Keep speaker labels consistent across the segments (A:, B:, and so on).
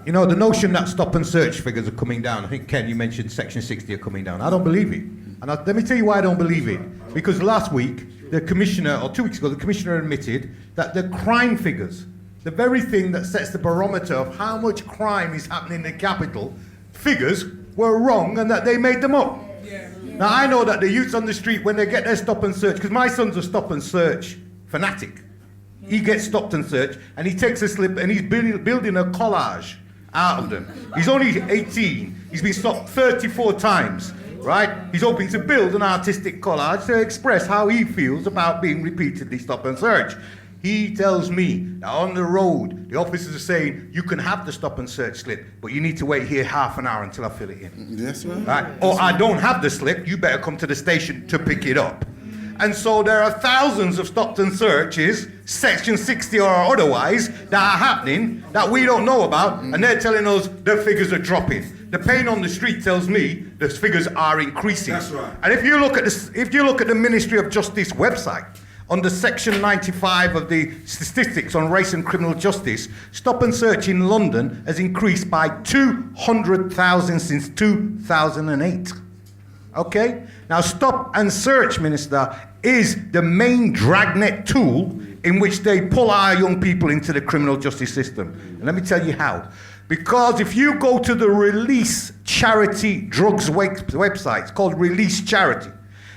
A: You know, the notion that stop and search figures are coming down, I think, Ken, you mentioned Section 60 are coming down. I don't believe it. And let me tell you why I don't believe it. Because last week, the Commissioner, or 2 weeks ago, the Commissioner admitted that the crime figures, the very thing that sets the barometer of how much crime is happening in the capital, figures were wrong and that they made them up. Yeah. Now, I know that the youths on the street, when they get their stop and search, because my son's a stop and search fanatic. He gets stopped and searched, and he takes a slip, and he's building a collage out of them. He's only 18. He's been stopped 34 times, right? He's hoping to build an artistic collage to express how he feels about being repeatedly stopped and searched. He tells me that on the road, the officers are saying, you can have the stop and search slip, but you need to wait here half an hour until I fill it in. Yes, right. Right? Or I don't have the slip, you better come to the station to pick it up. And so there are thousands of stop and searches, Section 60 or otherwise, that are happening that we don't know about, and they're telling us the figures are dropping. The pain on the street tells me the figures are increasing. That's right. And if you look at the Ministry of Justice website, under Section 95 of the statistics on race and criminal justice, stop and search in London has increased by 200,000 since 2008. Okay? Now, stop and search, Minister, is the main dragnet tool in which they pull our young people into the criminal justice system. And let me tell you how. Because if you go to the Release Charity Drugs website, it's called Release Charity,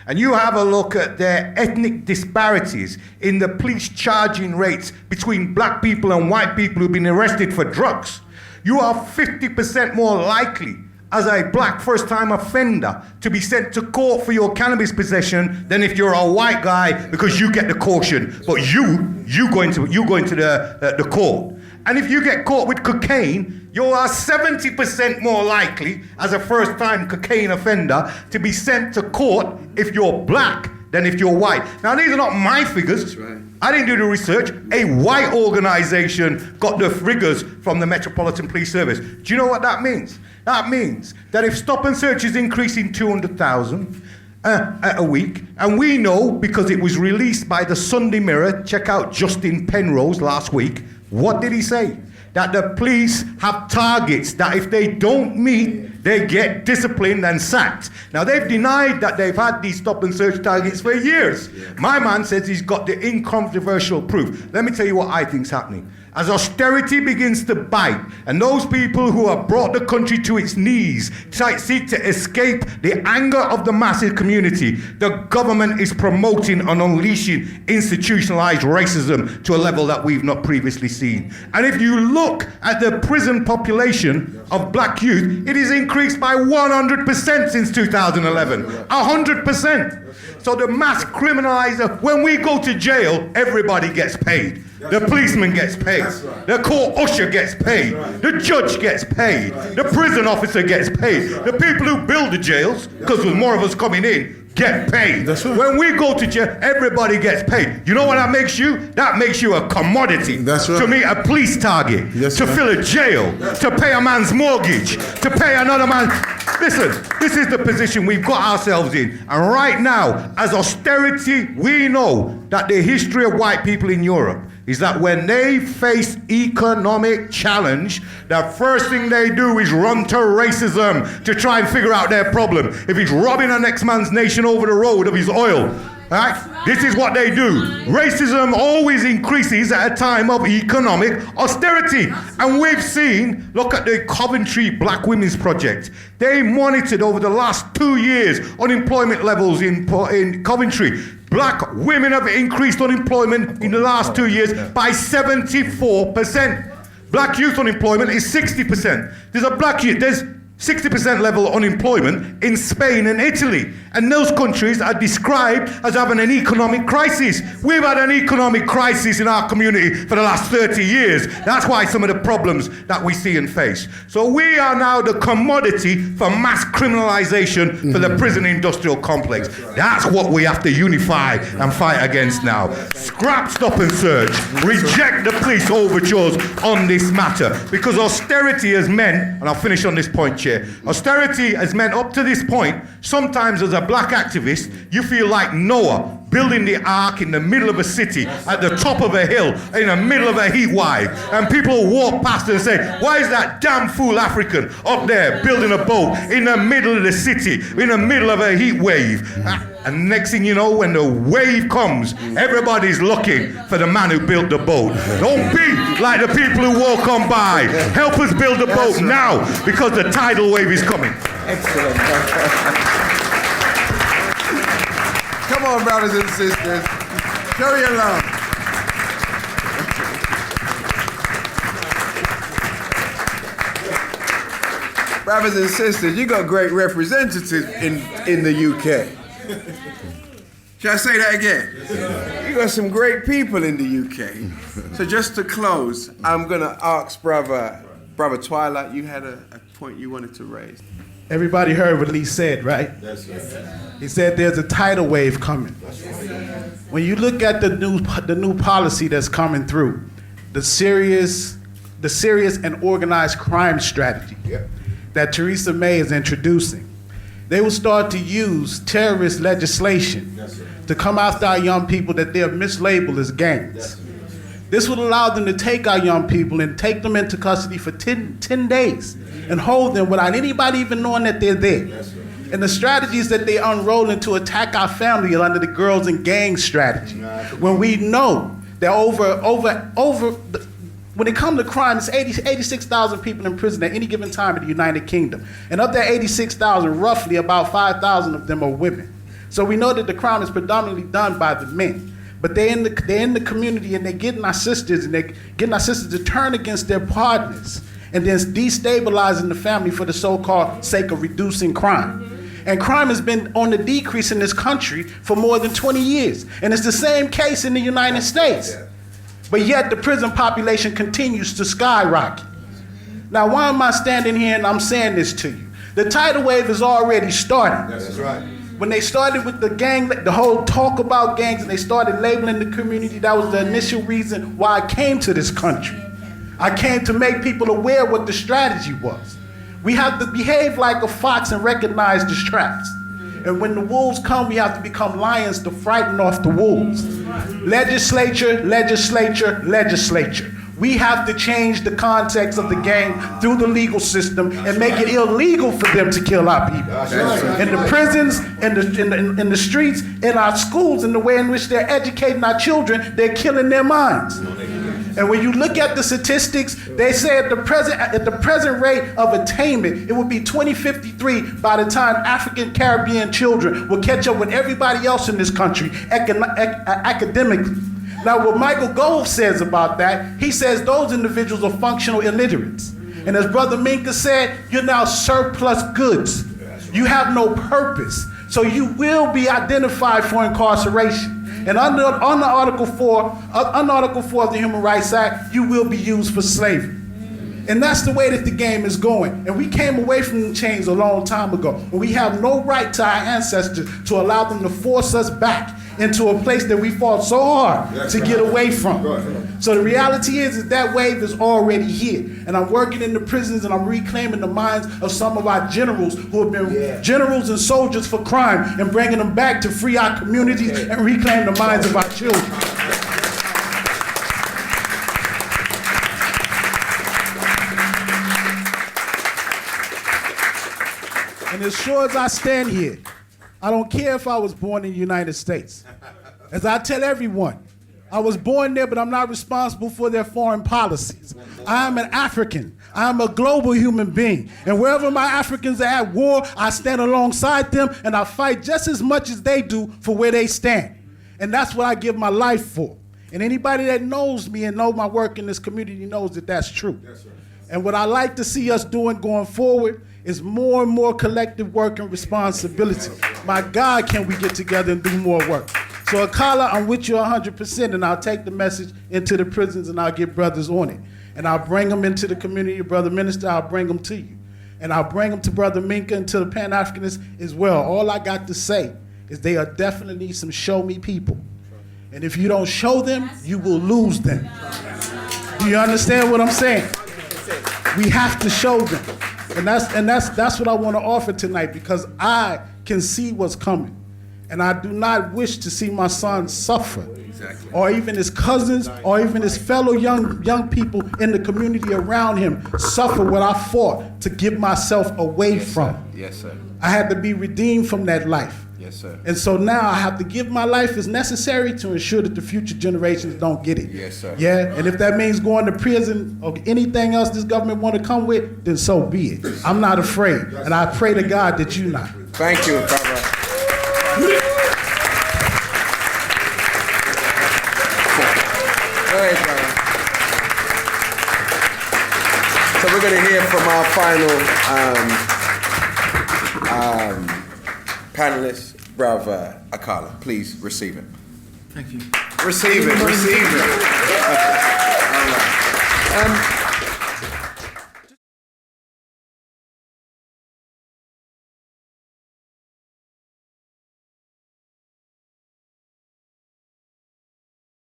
A: and you have a look at their ethnic disparities in the police charging rates between black people and white people who've been arrested for drugs, you are 50% more likely as a black first-time offender to be sent to court for your cannabis possession than if you're a white guy because you get the caution, but you go into the court. And if you get caught with cocaine, you are 70% more likely as a first-time cocaine offender to be sent to court if you're black than if you're white. Now, these are not my figures. That's right. I didn't do the research. A white organization got the figures from the Metropolitan Police Service. Do you know what that means? That means that if stop and search is increasing 200,000 a week, and we know because it was released by the Sunday Mirror, check out Justin Penrose last week, what did he say? That the police have targets that if they don't meet, they get disciplined and sacked. Now, they've denied that they've had these stop and search targets for years. Yeah. My man says he's got the incontrovertible proof. Let me tell you what I think's happening. As austerity begins to bite, and those people who have brought the country to its knees seek to escape the anger of the massive community, the government is promoting and unleashing institutionalized racism to a level that we've not previously seen. And if you look at the prison population of black youth, it is increased by 100% since 2011. 100%. So the mass criminalizer, when we go to jail, everybody gets paid. The policeman gets paid. Right. The court usher gets paid. Right. The judge gets paid. Right. The prison officer gets paid. The people who build the jails, because there's more of us coming in, get paid. Right. When we go to jail, everybody gets paid. You know what that makes you? That makes you a commodity. That's right. To meet a police target, to fill a jail, to pay a man's mortgage, to pay another man. Listen, this is the position we've got ourselves in. And right now, as austerity, we know that the history of white people in Europe is that when they face economic challenge, the first thing they do is run to racism to try and figure out their problem. If he's robbing the next man's nation over the road of his oil, right? This is what they do. Racism always increases at a time of economic austerity. And we've seen, look at the Coventry Black Women's Project. They monitored over the last 2 years unemployment levels in Coventry. Black women have increased unemployment in the last 2 years by 74%. Black youth unemployment is 60%. There's 60% level unemployment in Spain and Italy. And those countries are described as having an economic crisis. We've had an economic crisis in our community for the last 30 years. That's why some of the problems that we see and face. So we are now the commodity for mass criminalization for the prison industrial complex. That's what we have to unify and fight against now. Scrap stop and search. Reject the police overtures on this matter. Because austerity has meant, and I'll finish on this point, Chair, austerity has meant up to this point, sometimes as a black activist, you feel like Noah building the ark in the middle of a city, at the top of a hill, in the middle of a heat wave. And people walk past and say, why is that damn fool African up there building a boat in the middle of the city, in the middle of a heat wave? And next thing you know, when the wave comes, everybody's looking for the man who built the boat. Don't be like the people who walk on by. Help us build the boat now, because the tidal wave is coming.
B: Excellent. Come on, brothers and sisters. Show your love. Brothers and sisters, you got great representatives in the UK. Should I say that again? You got some great people in the UK. So just to close, I'm going to ask Brother Twighlight, you had a point you wanted to raise.
C: Everybody heard what Lee said, right? He said there's a tidal wave coming. When you look at the new policy that's coming through, the serious and organized crime strategy that Theresa May is introducing, they will start to use terrorist legislation to come after our young people that they have mislabeled as gangs. This will allow them to take our young people and take them into custody for 10 days and hold them without anybody even knowing that they're there. And the strategies that they unrolling to attack our family are under the girls and gangs strategy. When we know that when it comes to crime, it's 86,000 people in prison at any given time in the United Kingdom. And of that 86,000, roughly about 5,000 of them are women. So we know that the crime is predominantly done by the men. But they're in the community, and they're getting our sisters, to turn against their partners, and then destabilizing the family for the so-called sake of reducing crime. And crime has been on the decrease in this country for more than 20 years. And it's the same case in the United States. But yet the prison population continues to skyrocket. Now, why am I standing here and I'm saying this to you? The tidal wave is already starting.
B: That's right.
C: When they started with the gang, the whole talk about gangs, and they started labeling the community, that was the initial reason why I came to this country. I came to make people aware what the strategy was. We have to behave like a fox and recognize the traps. And when the wolves come, we have to become lions to frighten off the wolves. Legislature, legislature, legislature. We have to change the context of the game through the legal system and make it illegal for them to kill our people. In the prisons, in the streets, in our schools, in the way in which they're educating our children, they're killing their minds. And when you look at the statistics, they say at the present rate of attainment, it would be 2053 by the time African Caribbean children will catch up with everybody else in this country academically. Now, what Michael Gove says about that, he says those individuals are functional illiterates. And as Brother Minka said, you're now surplus goods. You have no purpose. So you will be identified for incarceration. And under Article 4 of the Human Rights Act, you will be used for slavery. And that's the way that the game is going. And we came away from the chains a long time ago. And we have no right to our ancestors to allow them to force us back into a place that we fought so hard to get away from. So the reality is that wave is already here. And I'm working in the prisons, and I'm reclaiming the minds of some of our generals who have been generals and soldiers for crime, and bringing them back to free our communities and reclaim the minds of our children. And as sure as I stand here, I don't care if I was born in the United States. As I tell everyone, I was born there, but I'm not responsible for their foreign policies. I am an African. I am a global human being. And wherever my Africans are at war, I stand alongside them, and I fight just as much as they do for where they stand. And that's what I give my life for. And anybody that knows me and knows my work in this community knows that that's true. Yes, sir. And what I like to see us doing going forward is more and more collective work and responsibility. My God, can we get together and do more work? So Akala, I'm with you 100%, and I'll take the message into the prisons, and I'll get brothers on it. And I'll bring them into the community, Brother Minister, I'll bring them to you. And I'll bring them to Brother Minka and to the Pan-Africanists as well. All I got to say is they are definitely some show-me people. And if you don't show them, you will lose them. Do you understand what I'm saying? We have to show them. And that's what I want to offer tonight, because I can see what's coming. And I do not wish to see my son suffer.
B: Exactly.
C: Or even his cousins, or even his fellow young people in the community around him suffer what I fought to get myself away from.
B: Yes, sir.
C: I had to be redeemed from that life.
B: Yes, sir.
C: And so now I have to give my life as necessary to ensure that the future generations don't get it.
B: Yes, sir.
C: Yeah, and if that means going to prison or anything else this government want to come with, then so be it. I'm not afraid, and I pray to God that you not.
B: Thank you, brother. Go ahead, brother. So we're going to hear from our final panelist, Brother Akala. Please receive him.
D: Thank you.
B: Receive it. All right.